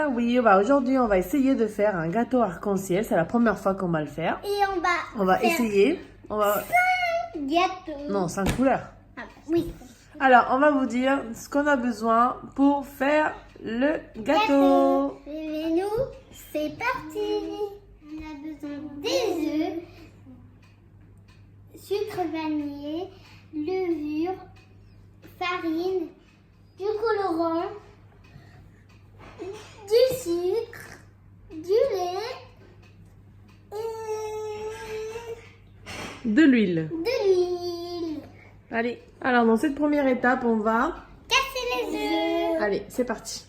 faire? Oui, aujourd'hui, on va essayer de faire un gâteau arc-en-ciel. C'est la première fois qu'on va le faire. Et On va essayer. On va... gâteau. Non, 5 couleurs. Ah, oui. Alors, on va vous dire ce qu'on a besoin pour faire le gâteau. Et nous, c'est parti. On a besoin des œufs, sucre vanillé, levure, farine, du colorant, du sucre, du lait et De l'huile. de l'huile. Allez. Alors, dans cette première étape, on va... Casser les œufs. Allez, c'est parti.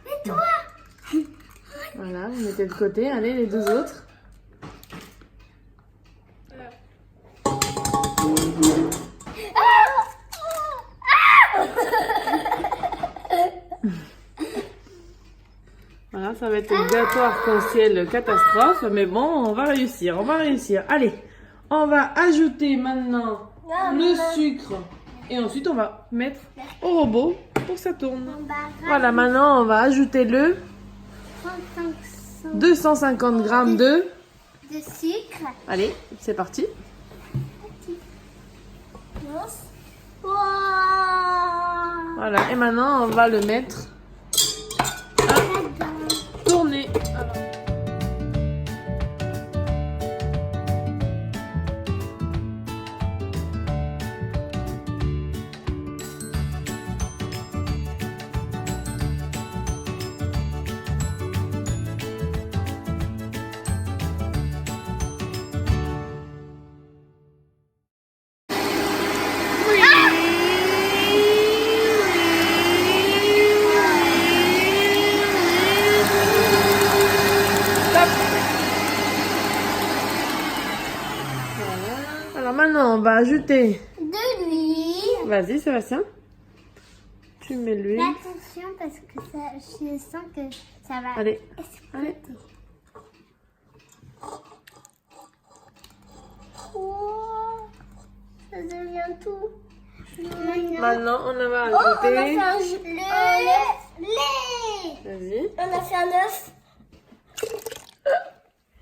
Et toi? Voilà, vous mettez de côté. Allez, les deux autres. Voilà, ça va être le gâteau arc-en-ciel catastrophe. Mais bon, on va réussir, on va réussir. Allez, on va ajouter maintenant le sucre. Et ensuite, on va mettre au robot pour que ça tourne. Voilà, maintenant, on va ajouter le 250 grammes de... de sucre. Allez, c'est parti. Wow. Voilà, et maintenant, on va le mettre à tourner. Alors maintenant, on va ajouter... De l'huile. Vas-y, Sébastien. Tu mets l'huile. Attention parce que ça, je sens que ça va Allez, exploser. allez. Oh, ça devient tout. Maintenant, on va Oh, on a fait ajouter... un le lait. Vas-y. On a fait un œuf.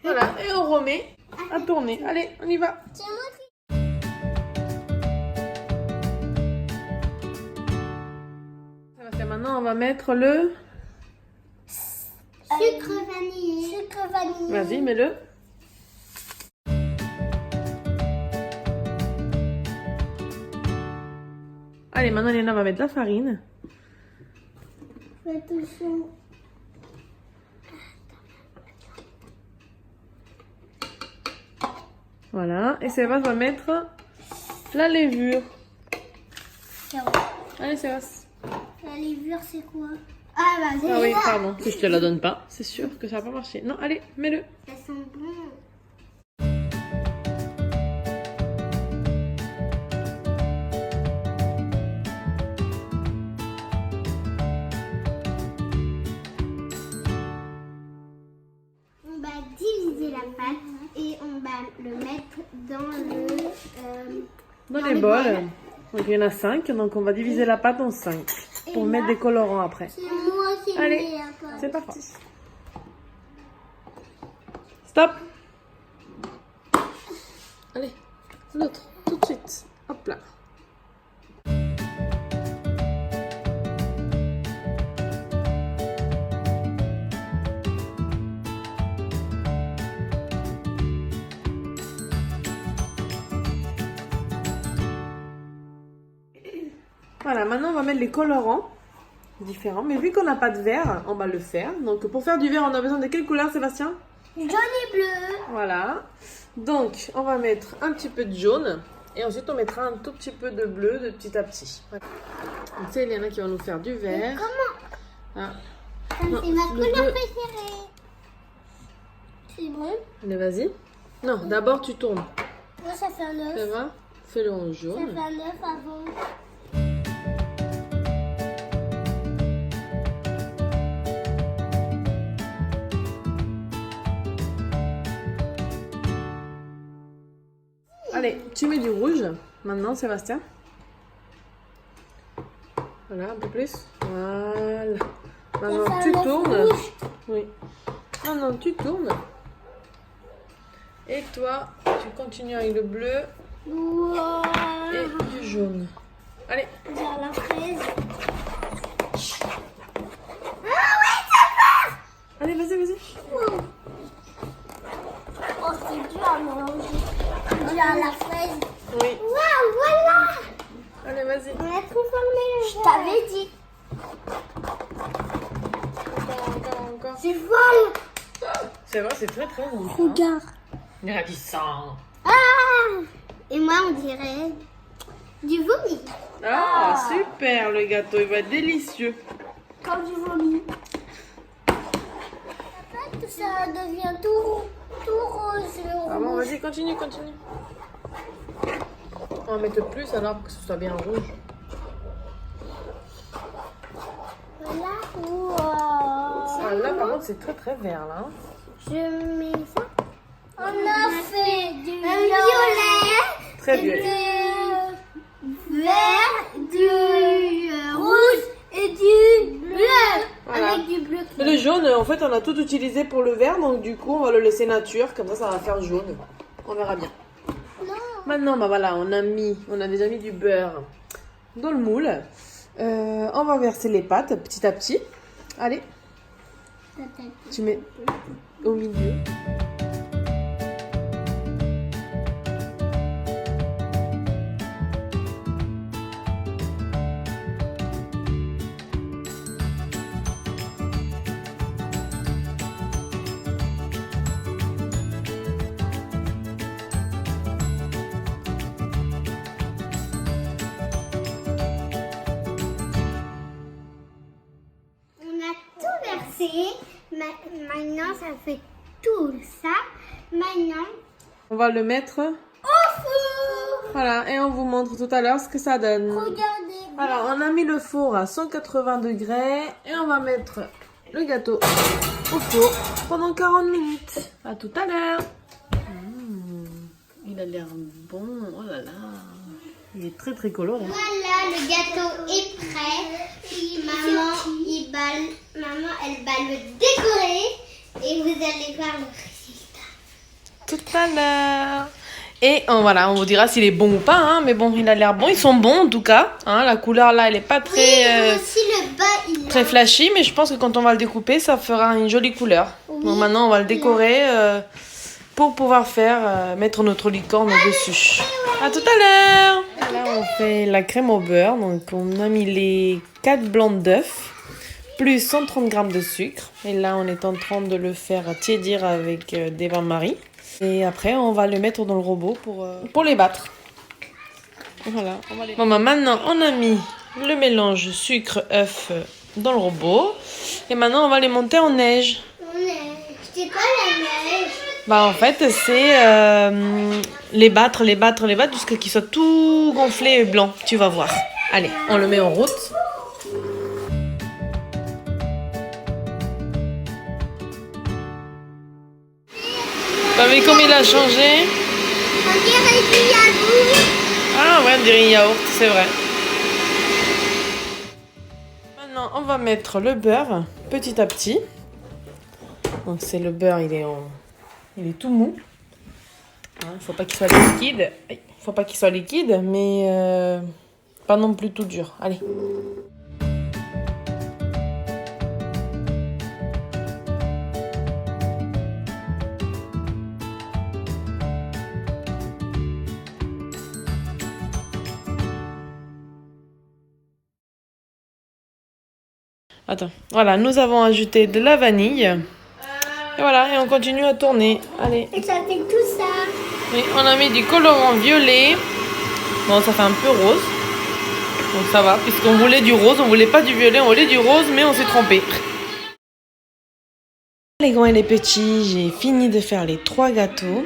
Voilà, et on remet à tourner. Allez, on y va. C'est moi qui... Sébastien, maintenant, on va mettre le... Sucre vanillé. Sucre vanillé. Vas-y, mets-le. Allez, maintenant, Léna va mettre la farine. Fais attention. Voilà, et Sébastien va mettre la levure. C'est bon. Allez, Sébastien. La levure, c'est quoi? Ah, bah, c'est Ah oui, ça. pardon, si je te la donne pas, c'est sûr que ça va pas marcher. Non, allez, mets-le. Ça sent bon. On va diviser la pâte et on va le mettre dans Dans Dans les les bols. bols. Donc il y en a 5, donc on va diviser la pâte en 5 pour Et mettre là- des colorants après. C'est moi qui Allez, mets la pâte. c'est parti. Stop. Allez, l'autre, tout de suite. Hop là. Voilà, maintenant on va mettre les colorants différents. Mais vu qu'on n'a pas de vert, on va le faire. Donc pour faire du vert, on a besoin de quelle couleur, Sébastien? Jaune et bleu. Voilà. Donc on va mettre un petit peu de jaune. Et ensuite on mettra un tout petit peu de bleu de petit à petit. Donc c'est Eliana qui va nous faire du vert. Comment? Ah. Ça, Non, c'est ma le couleur bleu. préférée. C'est bon. Allez, vas-y. Non, d'abord tu tournes. Moi, ça fait un Ça œuf. va? Fais-le en Ça jaune. fait un œuf avant. Allez, tu mets du rouge. Maintenant, Sébastien. Voilà, un peu plus. Voilà. Maintenant, tu tournes. Oui. Maintenant, tu tournes. Et toi, tu continues avec le bleu et du jaune. Allez. Vers la fraise. Allez, vas-y, vas-y. Oh, c'est dur à mélanger. Vers la fraise. Oui. Waouh, voilà. Allez, vas-y. On a transformé le Je t'avais dit. Encore. C'est folle. C'est vrai, c'est très très rouge. Regarde. Il y a du sang. Ah. Et moi, on dirait du vomi. Ah, super, le gâteau, il va être délicieux. Comme du vomi. Après, ça devient tout rose. Ah bon, vas-y, continue, continue. On va mettre plus alors pour que ce soit bien rouge. Voilà. Wow. Ah, là, par contre, c'est très très vert là. Je mets ça. On a fait du violet, Très violet. du vert, du rouge et du bleu. Voilà. Avec du bleu. Et le jaune, en fait, on a tout utilisé pour le vert, donc du coup, on va le laisser nature, comme ça va faire jaune. On verra bien. Non. Maintenant, bah voilà, on a déjà mis du beurre dans le moule. On va verser les pâtes petit à petit. Allez, tu mets au milieu. On a tout versé. Maintenant, ça fait tout ça. Maintenant, On va le mettre, au four. voilà, et on vous montre tout à l'heure ce que ça donne. Regardez. Alors, on a mis le four à 180 degrés et on va mettre le gâteau au four pendant 40 minutes. À tout à l'heure. Il a l'air bon. Oh là là. Il est très très coloré. Voilà, le gâteau est prêt. Puis maman, maman, elle va le décorer et vous allez voir le résultat. Tout à l'heure. Et voilà, on vous dira s'il est bon ou pas, hein, mais bon, il a l'air bon. Ils sont bons en tout cas. Hein, la couleur là, elle est pas très, Aussi le bas, il très flashy, mais je pense que quand on va le découper, ça fera une jolie couleur. Oui. Donc maintenant, on va le décorer pour pouvoir mettre notre licorne dessus. À tout à l'heure. Là, on fait la crème au beurre. Donc, on a mis les 4 blancs d'œufs plus 130 g de sucre. Et là, on est en train de le faire tiédir avec des bains-marie. Et après, on va le mettre dans le robot pour les battre. Voilà. Bon, bah, maintenant, on a mis le mélange sucre-œuf dans le robot. Et maintenant, on va les monter en neige. C'est pas la neige. Bah, en fait, c'est les battre jusqu'à qu'ils soient tout gonflés et blancs. Tu vas voir. Allez, on le met en route. T'as vu comme il a changé? On dirait du yaourt. Ah ouais, on dirait yaourt, c'est vrai. Maintenant, on va mettre le beurre petit à petit. Donc c'est le beurre, il est tout mou. Faut pas qu'il soit liquide. Faut pas qu'il soit liquide, mais pas non plus tout dur. Allez. Attends, voilà, nous avons ajouté de la vanille. Et voilà, et on continue à tourner. Allez. Et ça fait tout ça. Oui, on a mis du colorant violet. Bon, ça fait un peu rose. Donc ça va, puisqu'on voulait du rose, on voulait pas du violet, on voulait du rose, mais on s'est trompé. Les grands et les petits, j'ai fini de faire les 3 gâteaux.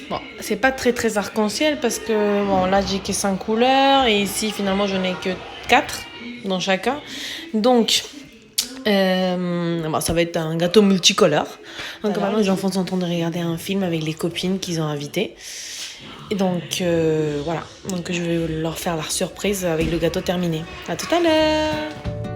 Bon, c'est pas très très arc-en-ciel parce que bon, là j'ai que 5 couleurs et ici finalement j'en ai que 4 dans chacun. Donc bon, ça va être un gâteau multicolore. Donc maintenant les enfants sont en train de regarder un film avec les copines qu'ils ont invitées. Et donc voilà, donc je vais leur faire la surprise avec le gâteau terminé. À tout à l'heure.